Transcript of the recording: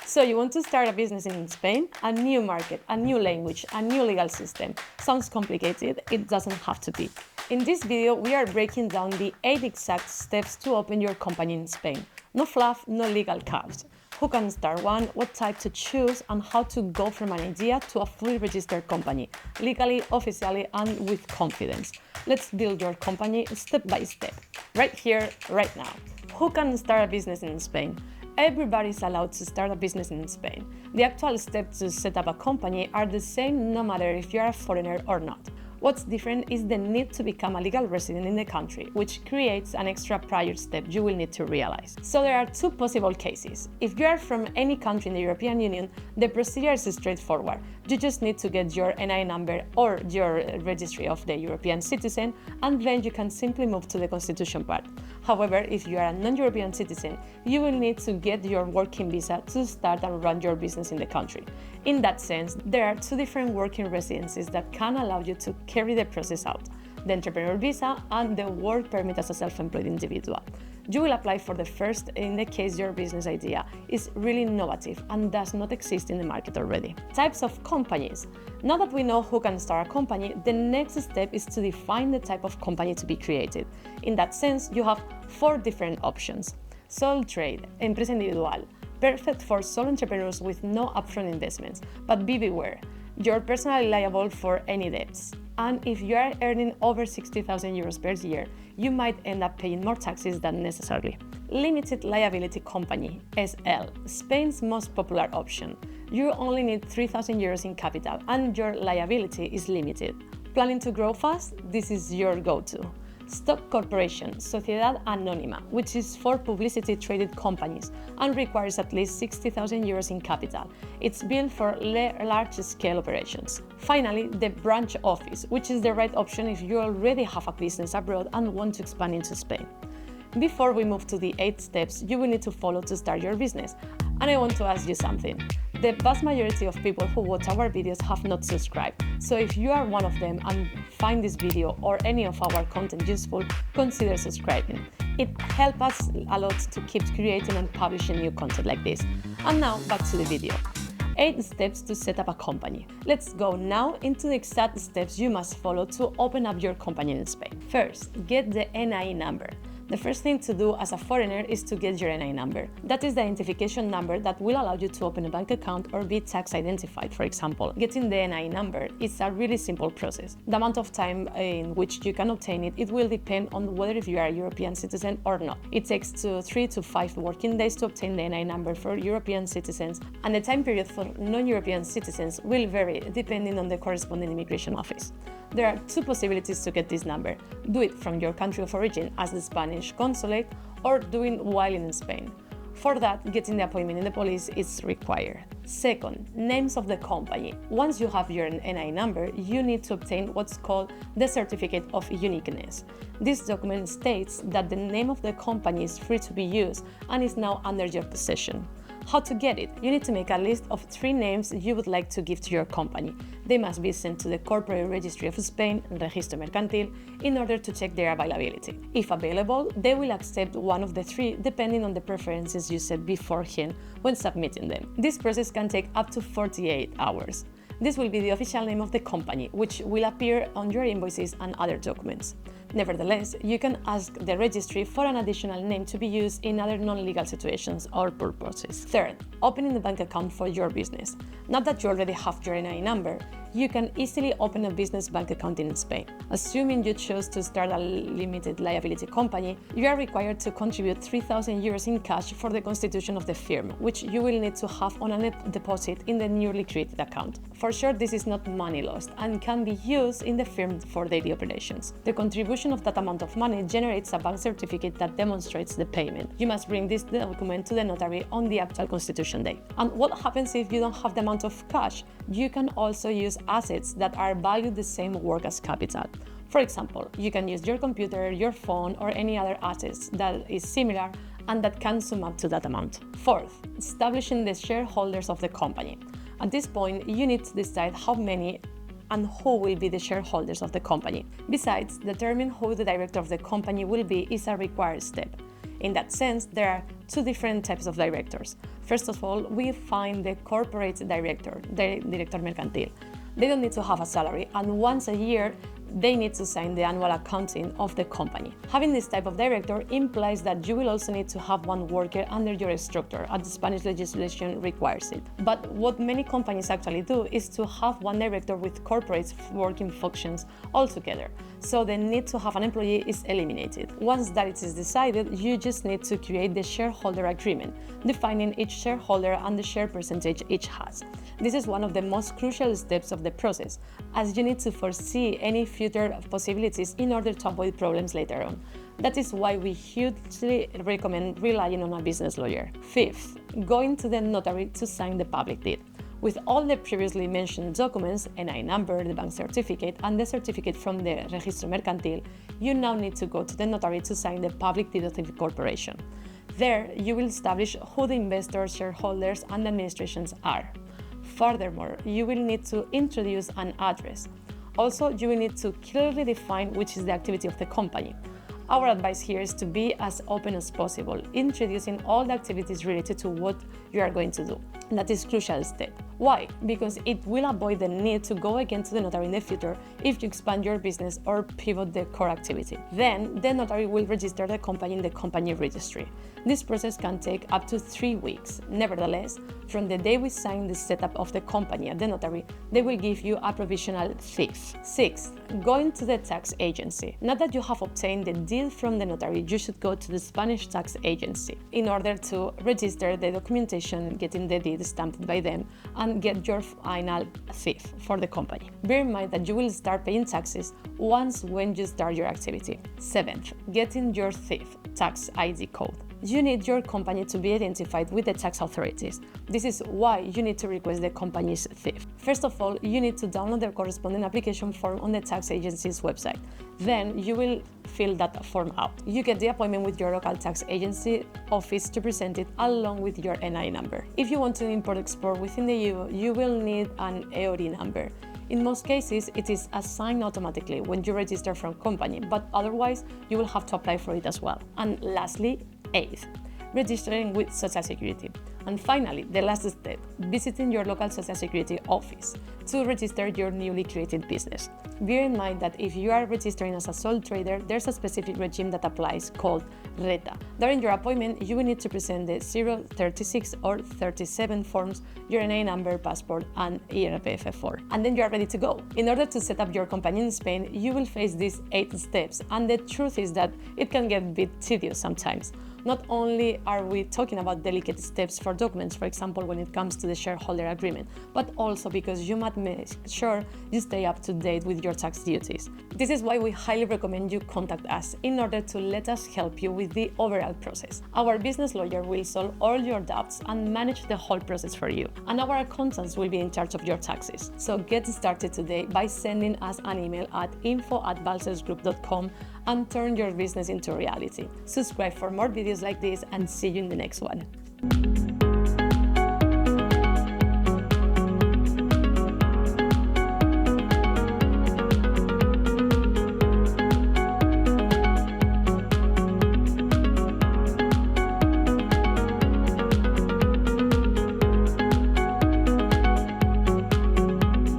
So you want to start a business in Spain? A new market, a new language, a new legal system. Sounds complicated? It doesn't have to be. In this video, we are breaking down the 8 exact steps to open your company in Spain. No fluff, no legal chaos. Who can start one, what type to choose, and how to go from an idea to a fully registered company, legally, officially, and with confidence. Let's build your company step by step, right here, right now. Who can start a business in Spain? Everybody is allowed to start a business in Spain. The actual steps to set up a company are the same no matter if you are a foreigner or not. What's different is the need to become a legal resident in the country, which creates an extra prior step you will need to realize. So there are two possible cases. If you are from any country in the European Union, the procedure is straightforward. You just need to get your NI number or your registry of the European citizen, and then you can simply move to the constitution part. However, if you are a non-European citizen, you will need to get your working visa to start and run your business in the country. In that sense, there are two different working residencies that can allow you to carry the process out: the entrepreneur visa and the work permit as a self-employed individual. You will apply for the first in the case your business idea is really innovative and does not exist in the market already. Types of companies. Now that we know who can start a company, the next step is to define the type of company to be created. In that sense, you have 4 different options. Sole trade, empresa individual, perfect for sole entrepreneurs with no upfront investments, but be beware, you're personally liable for any debts. And if you are earning over 60,000 euros per year, you might end up paying more taxes than necessary. Limited liability company, SL, Spain's most popular option. You only need 3,000 euros in capital and your liability is limited. Planning to grow fast? This is your go-to. Stock corporation, Sociedad Anónima, which is for publicity traded companies and requires at least 60,000 euros in capital. It's built for large-scale operations. Finally, the branch office, which is the right option if you already have a business abroad and want to expand into Spain. Before we move to the 8 steps you will need to follow to start your business, and I want to ask you something. The vast majority of people who watch our videos have not subscribed, so if you are one of them and find this video or any of our content useful, consider subscribing. It helps us a lot to keep creating and publishing new content like this. And now, back to the video. 8 steps to set up a company. Let's go now into the exact steps you must follow to open up your company in Spain. First, get the NI number. The first thing to do as a foreigner is to get your NI number. That is the identification number that will allow you to open a bank account or be tax identified, for example. Getting the NI number is a really simple process. The amount of time in which you can obtain it, it will depend on whether if you are a European citizen or not. It takes 3 to 5 working days to obtain the NI number for European citizens, and the time period for non-European citizens will vary depending on the corresponding immigration office. There are 2 possibilities to get this number. Do it from your country of origin as the Spanish consulate, or doing while in Spain. For that, getting the appointment in the police is required. Second, names of the company. Once you have your NI number, you need to obtain what's called the Certificate of Uniqueness. This document states that the name of the company is free to be used and is now under your possession. How to get it? You need to make a list of 3 names you would like to give to your company. They must be sent to the Corporate Registry of Spain, Registro Mercantil, in order to check their availability. If available, they will accept one of the 3 depending on the preferences you set beforehand when submitting them. This process can take up to 48 hours. This will be the official name of the company, which will appear on your invoices and other documents. Nevertheless, you can ask the registry for an additional name to be used in other non-legal situations or purposes. Third, opening a bank account for your business. Now that you already have your NI number, you can easily open a business bank account in Spain. Assuming you chose to start a limited liability company, you are required to contribute 3,000 euros in cash for the constitution of the firm, which you will need to have on a deposit in the newly created account. For sure, this is not money lost and can be used in the firm for daily operations. The contribution of that amount of money generates a bank certificate that demonstrates the payment. You must bring this document to the notary on the actual constitution date. And what happens if you don't have the amount of cash? You can also use assets that are valued the same work as capital. For example, you can use your computer, your phone, or any other assets that is similar and that can sum up to that amount. Fourth, establishing the shareholders of the company. At this point, you need to decide how many and who will be the shareholders of the company. Besides, determining who the director of the company will be is a required step. In that sense, there are two different types of directors. First of all, we find the corporate director, the director mercantil. They don't need to have a salary, and once a year, they need to sign the annual accounting of the company. Having this type of director implies that you will also need to have one worker under your structure, as the Spanish legislation requires it. But what many companies actually do is to have one director with corporate working functions altogether. So the need to have an employee is eliminated. Once that it is decided, you just need to create the shareholder agreement, defining each shareholder and the share percentage each has. This is one of the most crucial steps of the process, as you need to foresee any future possibilities in order to avoid problems later on. That is why we hugely recommend relying on a business lawyer. Fifth, going to the notary to sign the public deed. With all the previously mentioned documents, NI number, the bank certificate, and the certificate from the Registro Mercantil, you now need to go to the notary to sign the public deed of the corporation. There, you will establish who the investors, shareholders, and administrations are. Furthermore, you will need to introduce an address. Also, you will need to clearly define which is the activity of the company. Our advice here is to be as open as possible, introducing all the activities related to what you are going to do. That is a crucial step. Why? Because it will avoid the need to go again to the notary in the future if you expand your business or pivot the core activity. Then, the notary will register the company in the company registry. This process can take up to 3 weeks. Nevertheless, from the day we sign the setup of the company at the notary, they will give you a provisional thief. Sixth, going to the tax agency. Now that you have obtained the deed from the notary, you should go to the Spanish tax agency in order to register the documentation, getting the deed stamped by them, and get your final thief for the company. Bear in mind that you will start paying taxes once when you start your activity. Seventh, getting your thief tax ID code. You need your company to be identified with the tax authorities. This is why you need to request the company's thief. First of all, you need to download the corresponding application form on the tax agency's website. Then you will fill that form out. You get the appointment with your local tax agency office to present it along with your NI number. If you want to import-export within the EU, you will need an EORI number. In most cases, it is assigned automatically when you register from company, but otherwise, you will have to apply for it as well. And lastly, eighth, registering with Social Security. And finally, the last step, visiting your local Social Security office to register your newly created business. Bear in mind that if you are registering as a sole trader, there's a specific regime that applies called RETA. During your appointment, you will need to present the 036 or 37 forms, your NA number, passport, and IRPF form. And then you are ready to go. In order to set up your company in Spain, you will face these 8 steps, and the truth is that it can get a bit tedious sometimes. Not only are we talking about delicate steps for documents, for example, when it comes to the shareholder agreement, but also because you must make sure you stay up to date with your tax duties. This is why we highly recommend you contact us in order to let us help you with the overall process. Our business lawyer will solve all your doubts and manage the whole process for you, and our accountants will be in charge of your taxes. So get started today by sending us an email at info@balcelsgroup.com and turn your business into reality. Subscribe for more videos like this and see you in the next one.